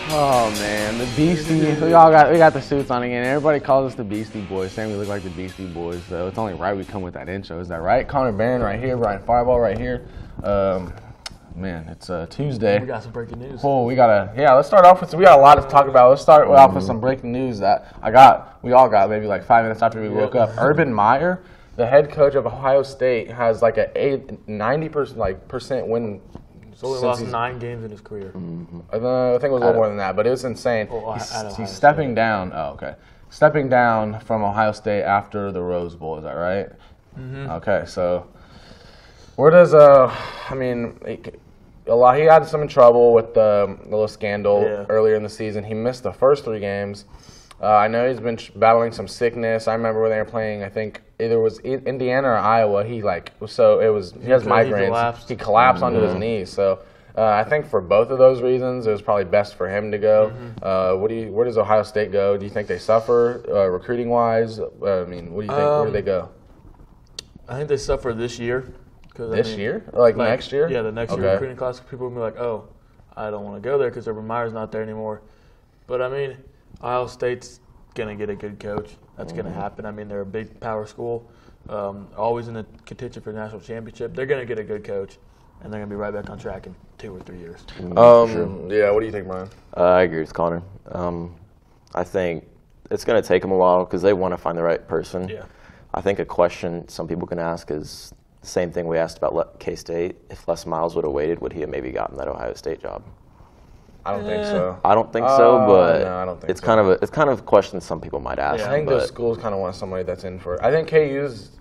Oh man, the Beastie. We got the suits on again. Everybody calls us the Beastie Boys, saying we look like the Beastie Boys. So it's only right we come with that intro. Is that right? Konner Barron right here, Firebaugh right here. Man, it's Tuesday. We got some breaking news. Oh, let's start off with, we got a lot to talk about. Let's start off with some breaking news that we all got maybe like 5 minutes after we woke up. Urban Meyer, the head coach of Ohio State, has like a 90% win. He's only lost 9 games in his career. I think it was a little more than that, but it was insane. He's stepping down. Oh, okay. Stepping down from Ohio State after the Rose Bowl. Is that right? Okay, so where does he had some trouble with the little scandal earlier in the season. He missed the first 3 games. I know he's been battling some sickness. I remember when they were playing, I think either it was Indiana or Iowa. He has migraines. He collapsed onto his knees. So I think for both of those reasons, it was probably best for him to go. Where does Ohio State go? Do you think they suffer recruiting wise? What do you think? Where do they go? I think they suffer this year. This year? Or like next year? Yeah, the next year recruiting class. People will be like, oh, I don't want to go there because Urban Meyer's not there anymore. But Ohio State's going to get a good coach. That's going to happen. They're a big power school, always in the contention for the national championship. They're going to get a good coach, and they're going to be right back on track in 2 or 3 years. Yeah, what do you think, Brian? I agree with Konner. I think it's going to take them a while because they want to find the right person. Yeah. I think a question some people can ask is the same thing we asked about K-State. If Les Miles would have waited, would he have maybe gotten that Ohio State job? I don't think so. I don't think so, but no, I don't think it's kind of a question some people might ask. I think those schools kind of want somebody that's in for it. I think KU's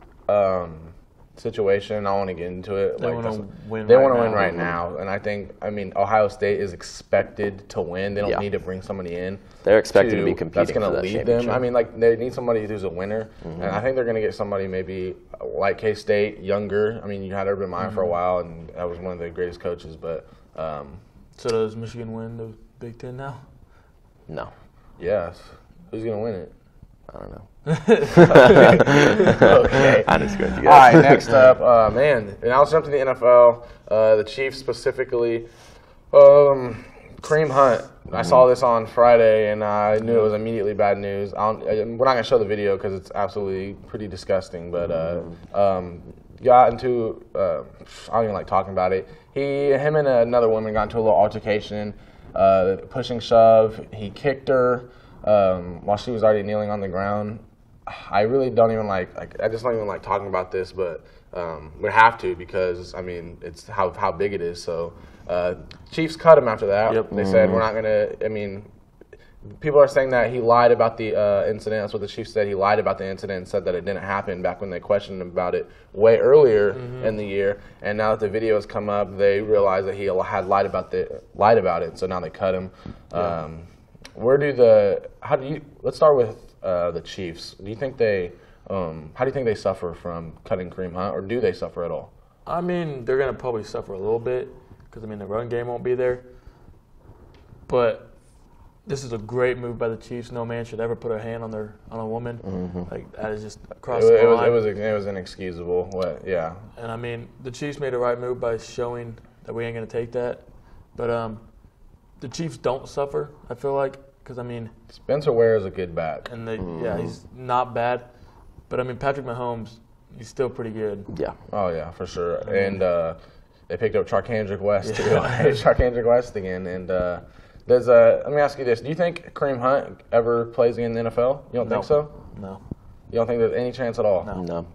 situation, I don't want to get into it. They want to win right now. And I think, Ohio State is expected to win. They don't need to bring somebody in. They're expected to be competing. That's going to lead them. They need somebody who's a winner. And I think they're going to get somebody maybe like K-State, younger. You had Urban Meyer for a while, and that was one of the greatest coaches. But so does Michigan win the Big Ten now? No. Yes. Who's going to win it? I don't know. Okay. I just going to guess. All right, next up, and I'll jump to the NFL. The Chiefs specifically. Kareem Hunt. I saw this on Friday, and I knew it was immediately bad news. We're not going to show the video because it's absolutely pretty disgusting, but got into I don't even like talking about it. Him and another woman got into a little altercation, pushing, shove. He kicked her while she was already kneeling on the ground. I really don't even I just don't even like talking about this, but we have to because it's how big it is. So Chiefs cut him after that. Yep. They said we're not gonna. People are saying that he lied about the incident. That's what the Chiefs said. He lied about the incident and said that it didn't happen back when they questioned him about it way earlier in the year. And now that the video has come up, they realize that he had lied about it. So now they cut him. Yeah. Let's start with the Chiefs. Do you think how do you think they suffer from cutting Kareem Hunt, or do they suffer at all? They're going to probably suffer a little bit because, the run game won't be there. But this is a great move by the Chiefs. No man should ever put a hand on a woman. That is just across the line. It was inexcusable. Yeah. And the Chiefs made the right move by showing that we ain't going to take that. But the Chiefs don't suffer, I feel like, because Spencer Ware is a good back. And he's not bad. But Patrick Mahomes, he's still pretty good. Yeah. Oh yeah, for sure. And they picked up Charkandrick West too. Charkandrick West again. And let me ask you this: do you think Kareem Hunt ever plays in the NFL? You don't think so? No. You don't think there's any chance at all? No.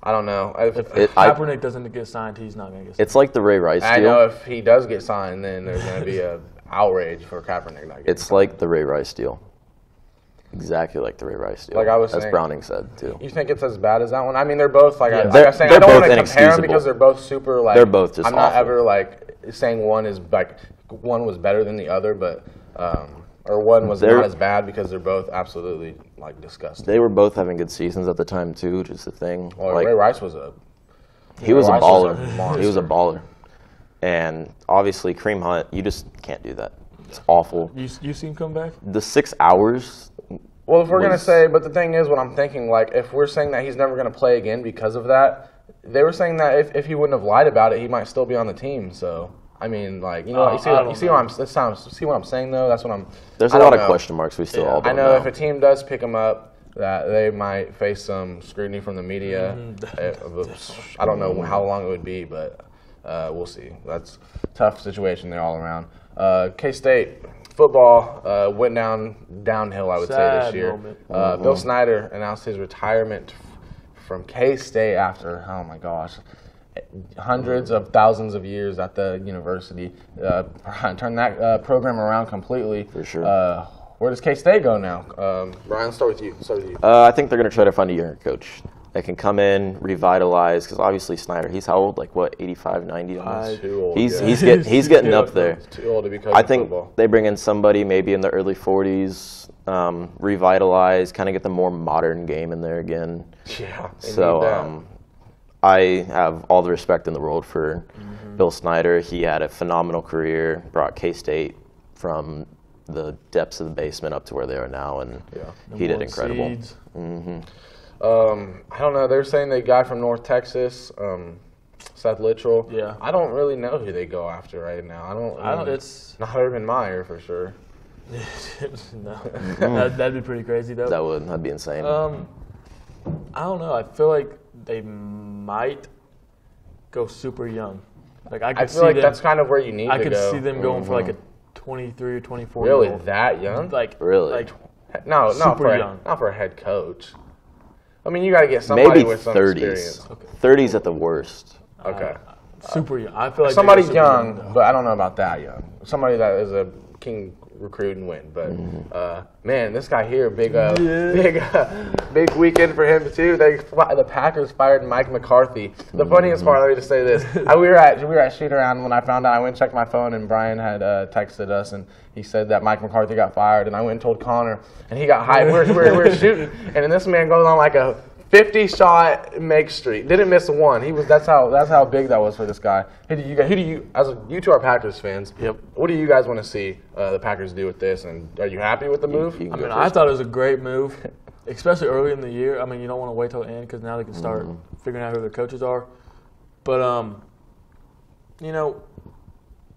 I don't know. If Kaepernick doesn't get signed, he's not going to get signed. It's like the Ray Rice deal. I know if he does get signed, then there's going to be a outrage for Kaepernick not getting It's signed. like the Ray Rice deal. Exactly like the Ray Rice deal. Like I was as saying, Browning said too. You think it's as bad as that one? They're both like I was saying. They're I don't both want to compare them because they're both super They're both just I'm not awful. ever saying one was better than the other, but or one was not as bad because they're both absolutely disgusting. They were both having good seasons at the time too, which is the thing. Well, Ray Rice was a baller. He was a baller. And obviously Kareem Hunt, you just can't do that. It's awful. You seen him come back? The 6 hours. Well, if we're going to say, but the thing is, what I'm thinking, if we're saying that he's never going to play again because of that, they were saying that if he wouldn't have lied about it, he might still be on the team. So I mean, like, you know, see what I'm saying though. That's what I'm. There's a lot of question marks we still all don't know. I know if a team does pick him up, that they might face some scrutiny from the media. I don't know how long it would be, but we'll see. That's a tough situation there all around. K-State football went downhill, I would say, this year. Bill Snyder announced his retirement from K-State after, oh my gosh, hundreds of thousands of years at the university. Turned that program around completely. For sure. Where does K-State go now? Brian, let's start with you. I think they're going to try to find a younger coach that can come in, revitalize, because obviously Snyder, he's how old? Like, what, 85, 90? Too old. He's getting up there. Too old to be coaching I think football. They bring in somebody maybe in the early 40s, revitalize, kind of get the more modern game in there again. Yeah. So I have all the respect in the world for Bill Snyder. He had a phenomenal career, brought K-State from the depths of the basement up to where they are now, and he did incredible. I don't know. They're saying the guy from North Texas, Seth Littrell. Yeah. I don't really know who they go after right now. I don't. It's not Urban Meyer for sure. No, that'd be pretty crazy though. That'd be insane. I don't know. I feel like they might go super young. Like I feel like that's kind of where you need to go. I could see them going for like a 23 or 24. Really, that young? Like really? Like not for a head coach. I mean, you got to get somebody maybe with some 30s. experience. Okay. 30s at the worst. Okay. Super young. I feel like somebody young, but I don't know about that young. Somebody that is a king recruit and win. But man, this guy here, big weekend for him too. The Packers fired Mike McCarthy. The funniest part, let me just say this: we were at shoot around when I found out. I went and checked my phone, and Brian had texted us, and he said that Mike McCarthy got fired. And I went and told Connor, and he got hyped. We're shooting, and then this man goes on like a 50-shot make streak. Didn't miss one. That's how big that was for this guy. Who do you as you two are Packers fans? Yep. What do you guys want to see the Packers do with this? And are you happy with the move? I mean, I thought it was a great move, especially early in the year. I mean, you don't want to wait till the end because now they can start figuring out who their coaches are. But you know,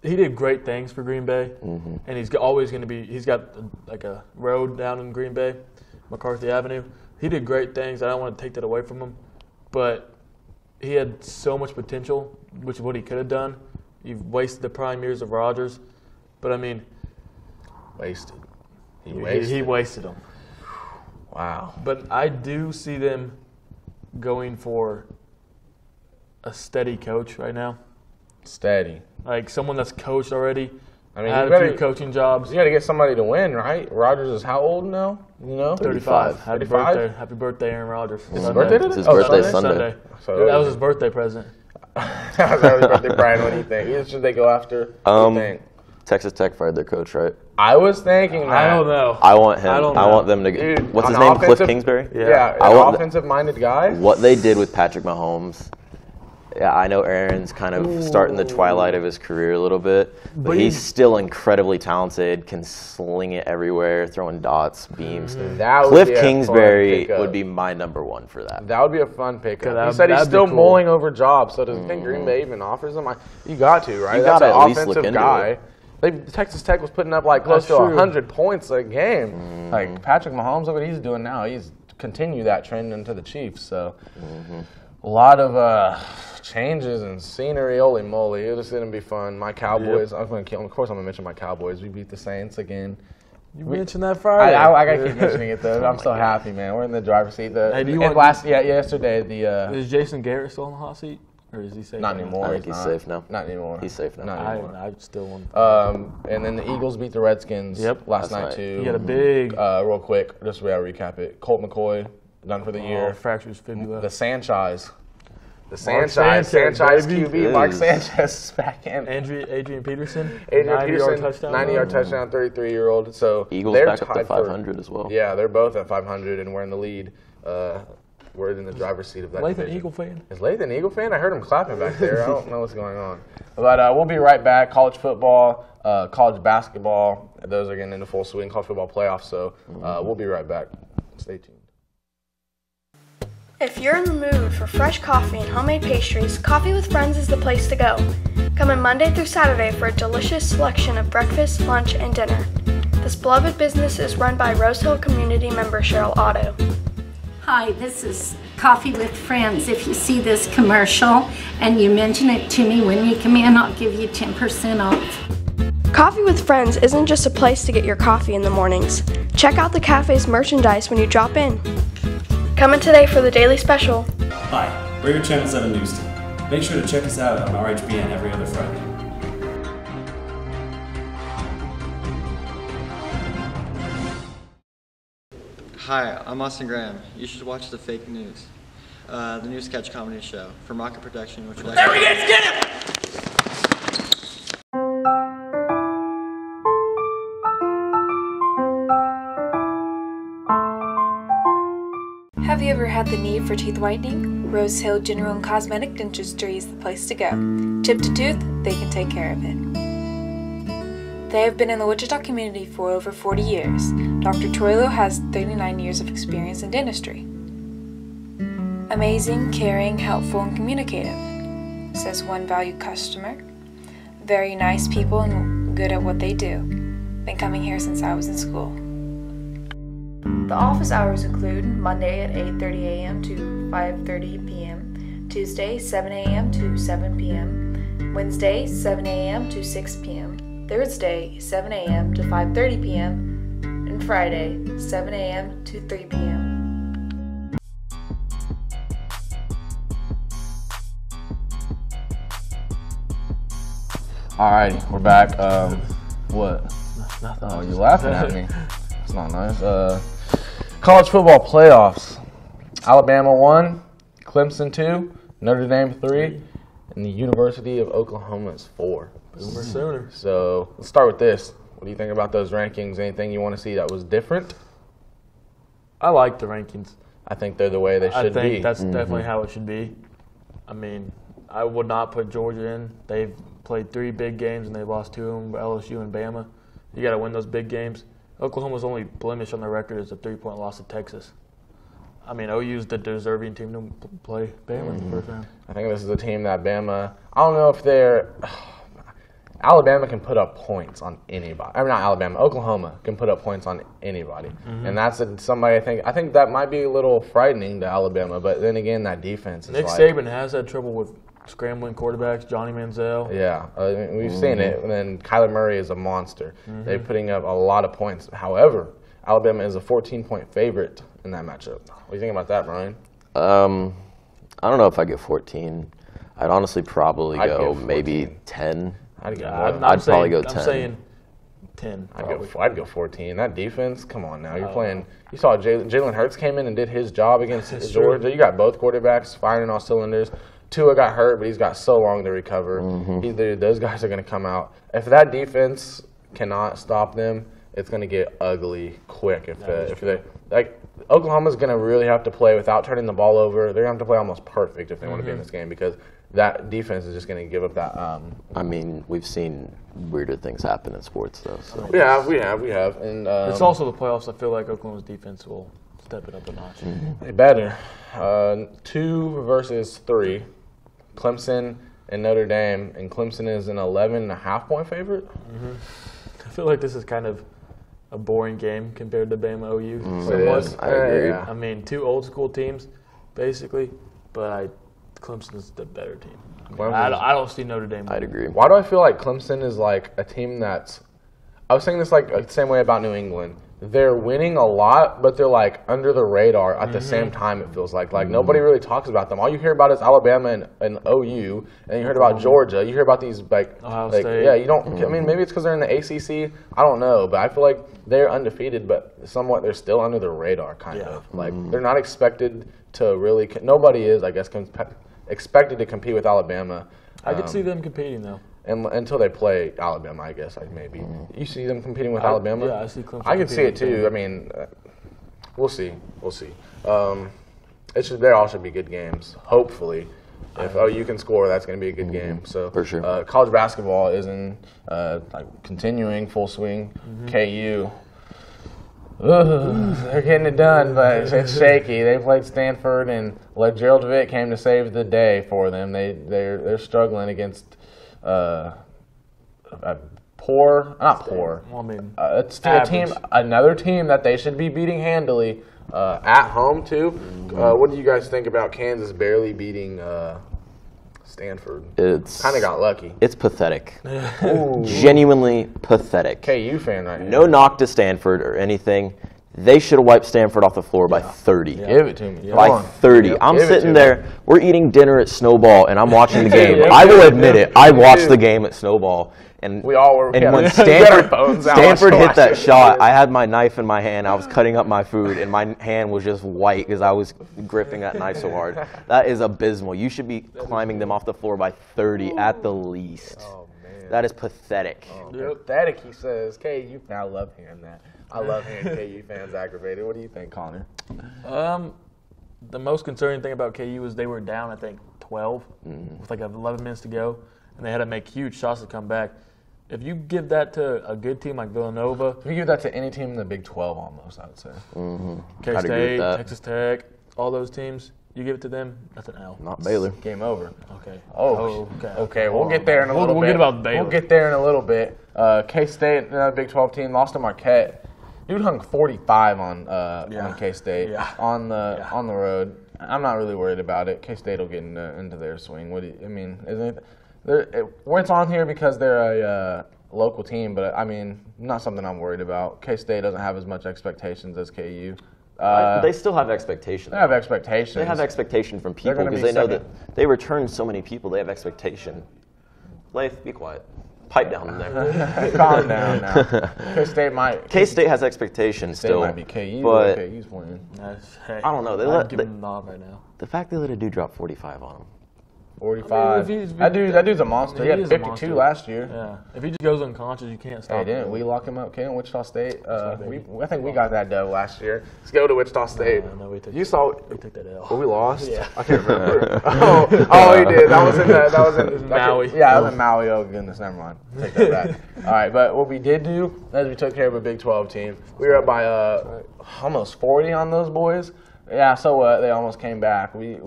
he did great things for Green Bay, and he's always going to be. He's got like a road down in Green Bay, McCarthy Avenue. He did great things. I don't want to take that away from him, but he had so much potential, which is what he could have done. You've wasted the prime years of Rodgers, but I mean, wasted. He wasted them. Wow. But I do see them going for a steady coach right now. Steady. Like someone that's coached already. I mean, had a few coaching jobs. You got to get somebody to win, right? Rodgers is how old now? You know, 35. Happy 35? birthday, happy birthday, Aaron Rodgers. His birthday today? His birthday Sunday. So that was his birthday present. That was his birthday, Brian. What do you think? Who should they go after? What do you think? Texas Tech fired their coach, right? I was thinking that. I don't know. I want him. I want them to get. Dude, what's his name? Cliff Kingsbury? Yeah, an offensive-minded guy. What they did with Patrick Mahomes. Yeah, I know Aaron's kind of starting the twilight of his career a little bit, but he's still incredibly talented, can sling it everywhere, throwing dots, beams. Cliff Kingsbury would be my number one for that. That would be a fun pickup. He said he's still mulling over jobs, so does he think Green Bay even offers him? You got to, right? You That's got to an at least look offensive into guy. it. Texas Tech was putting up like close to 100 points a game. Like Patrick Mahomes, look what he's doing now. He's continued that trend into the Chiefs. So a lot of changes and scenery. Holy moly, it's going to be fun. My Cowboys. Yep. Of course, I'm going to mention my Cowboys. We beat the Saints again. You mentioned that Friday. I got to keep mentioning it though. I'm so happy, man. We're in the driver's seat. Yesterday is Jason Garrett still in the hot seat? Or is he safe? Not anymore. I think he's safe now. Not anymore. He's safe now. Not anymore. I still want. And then the Eagles beat the Redskins last night too. He had a big. Real quick, just to recap it. Colt McCoy done for the year. Fractures fibula. The Sanchez. Sanchez QB. Mark Sanchez is back in. Adrian Peterson. 90-yard touchdown. 90-yard touchdown. 33-year-old. So Eagles back up to 500 as well. Yeah, they're both at 500, and we're in the lead. We're in the driver's seat of that Lathan division. Eagle fan? Is Lathan Eagle fan? I heard him clapping back there. I don't know what's going on. But we'll be right back. College football, college basketball, those are getting into full swing. College football playoffs, so we'll be right back. Stay tuned. If you're in the mood for fresh coffee and homemade pastries, Coffee with Friends is the place to go. Come in Monday through Saturday for a delicious selection of breakfast, lunch, and dinner. This beloved business is run by Rose Hill community member Cheryl Otto. Hi, this is Coffee with Friends. If you see this commercial and you mention it to me when you come in, I'll give you 10% off. Coffee with Friends isn't just a place to get your coffee in the mornings. Check out the cafe's merchandise when you drop in. Come in today for the daily special. Hi, we're your Channel 7 news team. Make sure to check us out on RHBN every other Friday. Hi, I'm Austin Graham. You should watch The Fake News, the new sketch comedy show from Rocket Production, which is There he is! Get him! Have you ever had the need for teeth whitening? Rose Hill General and Cosmetic Dentistry is the place to go. Tip to tooth, they can take care of it. They have been in the Wichita community for over 40 years. Dr. Troilo has 39 years of experience in dentistry. Amazing, caring, helpful, and communicative, says one valued customer. Very nice people and good at what they do. Been coming here since I was in school. The office hours include Monday at 8:30 a.m. to 5:30 p.m., Tuesday 7 a.m. to 7 p.m., Wednesday 7 a.m. to 6 p.m., Thursday 7 a.m. to 5:30 p.m., and Friday 7 a.m. to 3 p.m. Alrighty, we're back. What? Nothing. Oh, you're laughing at me. It's not nice. College football playoffs. Alabama 1, Clemson 2, Notre Dame 3, and the University of Oklahoma is 4. Boomer sooner. So let's start with this. What do you think about those rankings? Anything you want to see that was different? I like the rankings. I think they're the way they should be. I think that's definitely how it should be. I mean, I would not put Georgia in. They've played 3 big games and they lost 2 of them, LSU and Bama. You got to win those big games. Oklahoma's only blemish on their record is a 3-point loss to Texas. I mean, OU's the deserving team to play Bama in the first round. I think this is a team that Bama, I don't know if they're, Alabama can put up points on anybody. I mean, not Alabama, Oklahoma can put up points on anybody. And that's somebody I think that might be a little frightening to Alabama, but then again, that defense is Nick Saban has had trouble with scrambling quarterbacks, Johnny Manziel. Yeah, we've seen it. And then Kyler Murray is a monster. They're putting up a lot of points. However, Alabama is a 14-point favorite in that matchup. What do you think about that, Brian? I don't know if I go 14. I'd honestly probably go maybe 10. I'd go I'd probably go 10. I'm saying 10. I'd go 14. That defense, come on now. You're playing. You saw Jalen Hurts came in and did his job against Georgia. You got both quarterbacks firing on all cylinders. Tua got hurt, but he's got so long to recover. Those guys are going to come out. If that defense cannot stop them, it's going to get ugly quick. If they like, Oklahoma's going to really have to play without turning the ball over. They're going to have to play almost perfect if they want to be in this game, because that defense is just going to give up that. I mean, we've seen weirder things happen in sports, though. So. We have. And it's also the playoffs. I feel like Oklahoma's defense will step it up a notch. They better. 2 versus 3. Clemson and Notre Dame, and Clemson is an 11.5-point favorite. I feel like this is kind of a boring game compared to Bama OU. I agree. I mean, 2 old school teams, basically, but Clemson's the better team. I don't see Notre Dame. I'd agree. Why do I feel like Clemson is like a team that's? I was saying this like the same way about New England. They're winning a lot, but they're like under the radar at the same time. It feels like nobody really talks about them. All you hear about is Alabama and OU, and you heard about Georgia. You hear about these Ohio State. Yeah, you don't. I mean, maybe it's because they're in the ACC. I don't know, but I feel like they're undefeated, but somewhat they're still under the radar, kind of. Like they're not expected to really. Nobody is, I guess, expected to compete with Alabama. I could see them competing though. And until they play Alabama, I guess maybe. You see them competing with Alabama? Yeah, I see Clemson. I can see it too. I mean, we'll see. They all should be good games. Hopefully, if OU can score, that's going to be a good game. So for sure. College basketball is in continuing full swing. KU. They're getting it done, but it's shaky. They played Stanford, and Gerald Vick came to save the day for them. They're struggling against not poor. Well, I mean, It's a team, another team that they should be beating handily at home too. What do you guys think about Kansas barely beating Stanford? It's kind of got lucky. It's pathetic. Genuinely pathetic. KU fan right here. No knock to Stanford or anything. They should have wiped Stanford off the floor by 30. Yeah. Give it to me. By 30. Yep. I'm Give sitting there. We're eating dinner at Snowball, and I'm watching the game. I will admit it. I watched the game at Snowball. And we all were. And when Stanford hit that shot, I had my knife in my hand. I was cutting up my food, and my hand was just white because I was gripping that knife so hard. That is abysmal. You should be climbing them off the floor by 30 at the least. Oh, man. That is pathetic. Pathetic, he says. KU, I love hearing that. I love hearing KU fans aggravated. What do you think, Connor? The most concerning thing about KU is they were down, I think, 12 with like 11 minutes to go, and they had to make huge shots to come back. If you give that to a good team like Villanova, if you give that to any team in the Big 12, almost, I would say. K-State, Texas Tech, all those teams, you give it to them, that's an L. Not Baylor. Game over. Okay. Okay. We'll get there in a little bit. We'll get about Baylor. We'll get there in a little bit. K-State, another Big 12 team, lost to Marquette. Dude hung 45 on K-State on the road. I'm not really worried about it. K-State will get into their swing. It's on here because they're a local team, but I mean, not something I'm worried about. K-State doesn't have as much expectations as KU. They still have expectations. They have expectations. They have expectation from people because they know that they return so many people. They have expectation. Leif, be quiet. Pipe down in there. Calm down now. K-State has expectations still. Might be KU, but KU's playing. I don't know. I'm giving them the nod right now. The fact they let a dude drop 45 on him. 45. I mean, that dude's a monster. He had 52 last year. Yeah. If he just goes unconscious, you can't stop him. Didn't we lock him up? Can't Wichita State? I think we got that dove last year. Let's go to Wichita State. No, we took you saw? We took that L. Oh, we lost. Yeah. I can't remember. oh, he did. That was in Maui. Yeah, that was in Maui. Oh goodness, never mind. Take that back. All right, but what we did do is we took care of a Big 12 team. We were up by almost 40 on those boys. Yeah, so they almost came back. We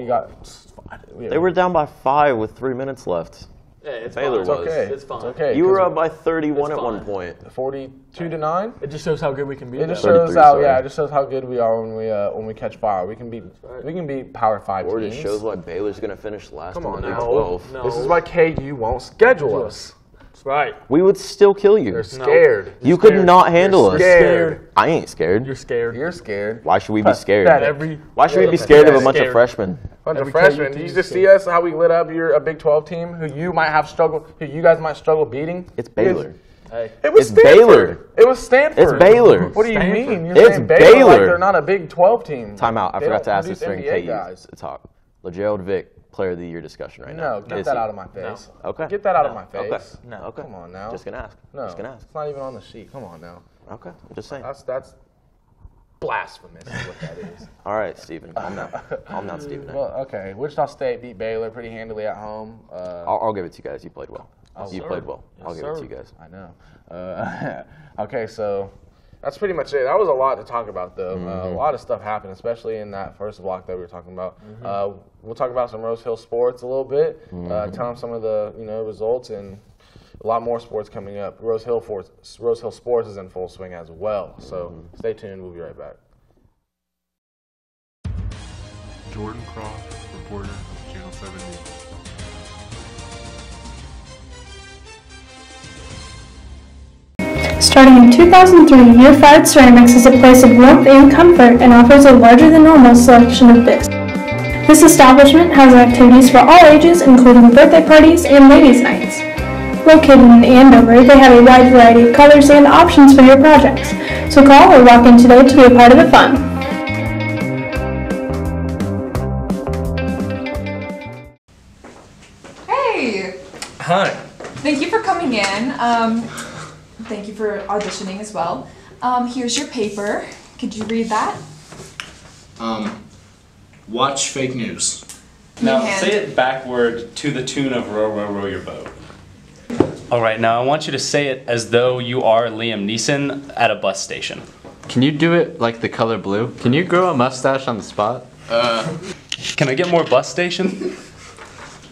got. They were down by 5 with 3 minutes left. Yeah, it's Baylor fine. was. It's fine. It's okay. You were up by 31 at one point. 42-9. It just shows how good we can be. It just shows how good we are when we catch fire. We can beat Power 5 teams. Or it just shows why Baylor's going to finish last in the Big 12. No. This is why KU won't schedule us. That's right. We would still kill you. They're scared. You could not handle us. Scared. I ain't scared. You're scared. You're scared. Why should we be scared? Why should we be scared of a bunch of freshmen? Bunch of freshmen. Did you just see us how we lit up a Big 12 team who you guys might struggle beating? It's Baylor. It was Stanford. Baylor. It was Stanford. It's Baylor. What do you mean? You're it's saying Baylor. Like they're not a Big 12 team. Time out. I forgot to ask this during NBA KU's talk. LeGerald Vick, Player of the Year discussion right now. No, get that out of my face. No. Okay. Get that out of my face. Okay. No. Okay. Come on now. Just gonna ask. No. Just gonna ask. It's not even on the sheet. Come on now. Okay. I'm just saying. That's blasphemous is what that is. All right, Stephen. Calm down. Calm down, Stephen. Well, okay. Wichita State beat Baylor pretty handily at home. I'll give it to you guys. You played well. You played well. Yes, I'll give it to you guys. I know. Okay, so that's pretty much it. That was a lot to talk about, though. A lot of stuff happened, especially in that first block that we were talking about. We'll talk about some Rose Hill sports a little bit, tell them some of the results, and a lot more sports coming up. Rose Hill Sports is in full swing as well, so stay tuned. We'll be right back. Jordan Croft, reporter, Channel 7 News. Starting in 2003, Unified Ceramics is a place of warmth and comfort and offers a larger than normal selection of books. This establishment has activities for all ages, including birthday parties and ladies' nights. Located in Andover, they have a wide variety of colors and options for your projects, so call or walk in today to be a part of the fun. Hey! Hi. Thank you for coming in. Thank you for auditioning as well. Here's your paper. Could you read that? Watch fake news. Now say it backward to the tune of Row, Row, Row Your Boat. All right, now I want you to say it as though you are Liam Neeson at a bus station. Can you do it like the color blue? Can you grow a mustache on the spot? Can I get more bus station?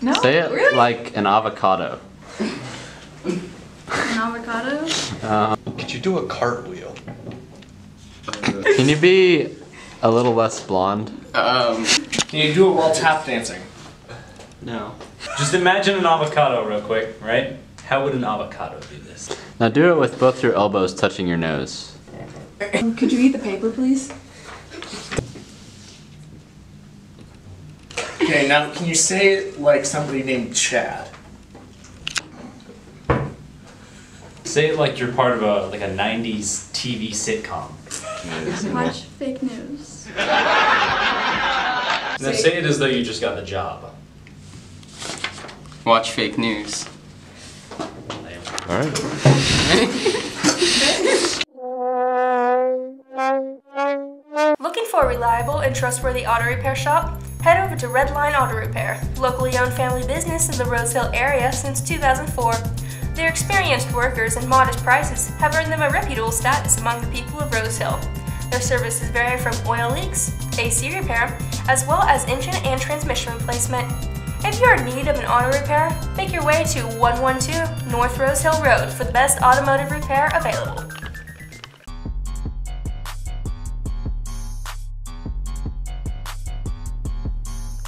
No, Say it really? like an avocado. An avocado? Could you do a cartwheel? Can you be a little less blonde? Can you do it while tap dancing? No. Just imagine an avocado real quick, right? How would an avocado do this? Now do it with both your elbows touching your nose. Could you eat the paper, please? Okay, now can you say it like somebody named Chad? Say it like you're part of a 90s TV sitcom. Watch fake news. Now say it as though you just got the job. Watch fake news. Alright. Looking for a reliable and trustworthy auto repair shop? Head over to Redline Auto Repair, locally owned family business in the Rose Hill area since 2004. Their experienced workers and modest prices have earned them a reputable status among the people of Rose Hill. Their services vary from oil leaks, AC repair, as well as engine and transmission replacement. If you are in need of an auto repair, make your way to 112 North Rose Hill Road for the best automotive repair available.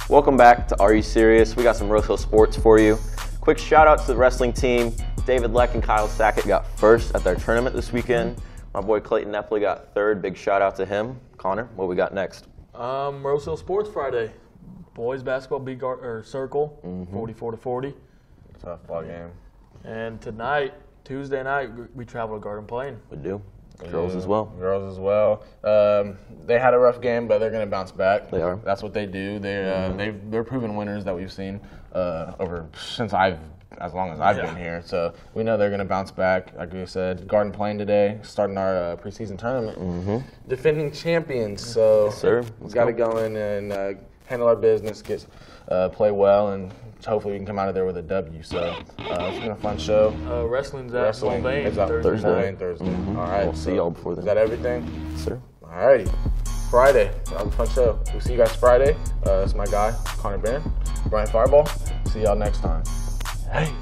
Welcome back to Are You Serious? We got some Rose Hill sports for you. Quick shout out to the wrestling team. David Leck and Kyle Sackett got first at their tournament this weekend. My boy Clayton Epley got third. Big shout out to him. Connor, what we got next? Rose Hill Sports Friday. Boys basketball circle, 44-40. Tough ball game. And tonight, Tuesday night, we travel to Garden Plain. We do. Girls as well. Girls as well. They had a rough game, but they're going to bounce back. They are. That's what they do. They're proven winners that we've seen as long as I've been here. So we know they're going to bounce back. Like we said, Garden Plain today, starting our preseason tournament. Defending champions. So yes, sir. We've got to go in and handle our business, play well, and hopefully we can come out of there with a W. So it's been a fun show. Wrestling's at Mulvane It's Thursday. All right. We'll see y'all before then. Is that everything? Yes, sir. All righty. Friday. That was a fun show. We'll see you guys Friday. It's my guy, Konner Barron, Brian Firebaugh. See y'all next time. Hey.